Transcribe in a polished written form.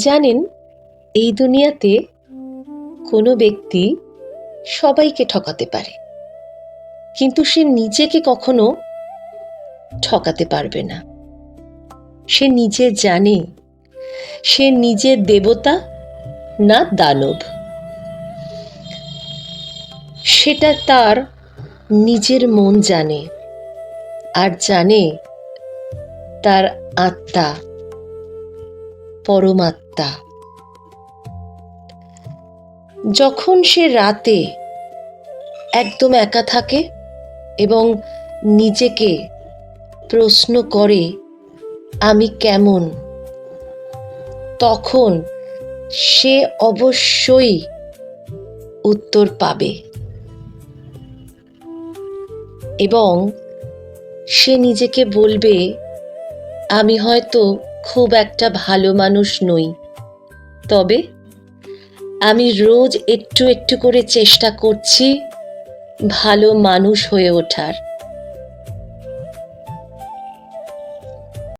জানেন, এই দুনিয়াতে কোনো ব্যক্তি সবাইকে ঠকাতে পারে, কিন্তু সে নিজেকে কখনো ঠকাতে পারবে না। সে নিজে জানে সে নিজে দেবতা না দানব। সেটা তার নিজের মন জানে, আর জানে তার আত্মা, পরমাত্মা। যখন সে রাতে একদম একা থাকে এবং নিজেকে প্রশ্ন করে আমি কেমন, তখন সে অবশ্যই উত্তর পাবে এবং সে নিজেকে বলবে আমি হয়তো খুব একটা ভালো মানুষ নই, তবে আমি রোজ একটু একটু করে চেষ্টা করছি ভালো মানুষ হয়ে ওঠার।